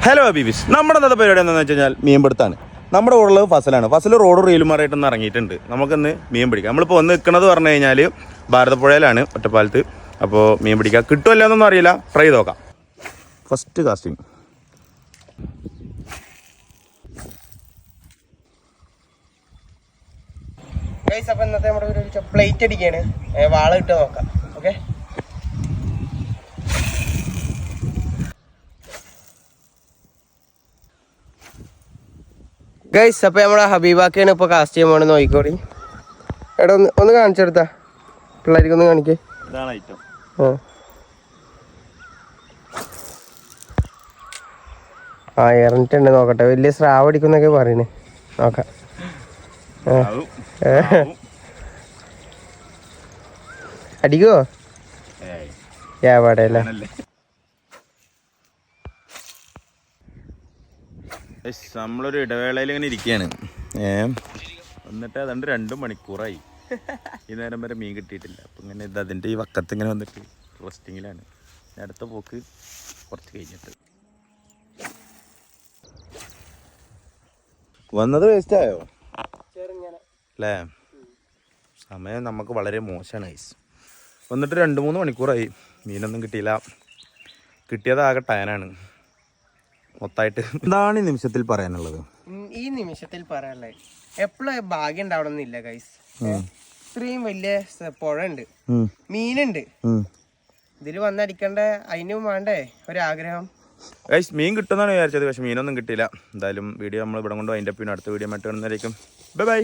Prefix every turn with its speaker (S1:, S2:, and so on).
S1: Hello ബീബീസ്, നമ്മുടെ ഇന്നത്തെ പരിപാടി എന്താണെന്ന് വെച്ച് കഴിഞ്ഞാൽ മീൻപിടുത്താണ്. നമ്മുടെ ഉള്ളത് ഫസലാണ്. ഫസൽ റോഡ് റീലുമാറായിട്ടൊന്ന് ഇറങ്ങിയിട്ടുണ്ട്. നമുക്കൊന്ന് മീൻ പിടിക്കാം. നമ്മളിപ്പോൾ വന്ന് നിൽക്കുന്നത് പറഞ്ഞു കഴിഞ്ഞാൽ ഭാരതപ്പുഴയിലാണ്, ഒറ്റപ്പാലത്ത്. അപ്പോൾ മീൻ പിടിക്കാം. കിട്ടുമല്ലോ എന്നൊന്നും അറിയില്ല, ട്രൈ ചെയ്ത് നോക്കാം. First casting.
S2: അപ്പോൾ ഇന്നത്തെ നമ്മുടെ ഒരു പ്ലേറ്റ് അടിക്കുകയാണ്. വാള ഇട്ട് നോക്കാം. Okay, guys. അപ്പോൾ നമ്മുടെ ഹബീബാക്കാണ് ഇപ്പോൾ കാസ്റ്റ് ചെയ്യാൻ പോകണമെന്ന് നോക്കിക്കോടി. എടാ ഒന്ന് കാണിച്ചെടുത്താ പിള്ളേർക്ക് ഒന്ന് കാണിക്കേ.
S1: ഇതാണ് ഐറ്റം.
S2: ആ ഇറങ്ങിട്ടുണ്ട്, നോക്കട്ടെ. വലിയ സ്രാവ് അടിക്കുന്നൊക്കെ പറയണേ, നോക്കാം. അടിക്കുവോ? എവിടെ അല്ലേ.
S1: നമ്മളൊരു ഇടവേളയിൽ ഇങ്ങനെ ഇരിക്കുകയാണ്. എന്നിട്ട് അതുകൊണ്ട് 2 മണിക്കൂറായി ഈ നേരം വരെ മീൻ കിട്ടിയിട്ടില്ല. അപ്പം ഇങ്ങനെ ഇത് അതിൻ്റെ ഈ വക്കത്ത് ഇങ്ങനെ വന്നിട്ട് റെസ്റ്റിങ്ങിലാണ്. അടുത്ത പോക്ക് കുറച്ച് കഴിഞ്ഞിട്ട്. വന്നത് വേസ്റ്റായോ അല്ലേ? സമയം നമുക്ക് വളരെ മോശമാണ് ഐസ്. വന്നിട്ട് 2-3 മണിക്കൂറായി, മീനൊന്നും കിട്ടിയില്ല. കിട്ടിയതാകെ ടയനാണ് മൊത്തമായിട്ട്. എന്താണ് ഈ നിമിഷത്തിൽ പറയാനുള്ളത്?
S2: ഈ നിമിഷത്തിൽ പറയാനുള്ളത്, എപ്പോഴും ഭാഗ്യം ഉണ്ടാവണമെന്നില്ല ഗൈസ്. ഇത്രയും വലിയ പുഴ ഉണ്ട്, മീനുണ്ട്. ഇതിൽ വന്നടിക്കണ്ട, അതിനും വേണ്ടേ ഒരാഗ്രഹം.
S1: ഗൈസ്, മീൻ കിട്ടുമെന്നാണ് വിചാരിച്ചത്, പക്ഷെ മീനൊന്നും കിട്ടിയില്ല. എന്തായാലും വീഡിയോ നമ്മൾ ഇവിടെ കൊണ്ട് അതിൻ്റെ പിന്നെ അടുത്ത വീഡിയോ ആയിട്ട് കാണുന്നതായിരിക്കും. Bye bye.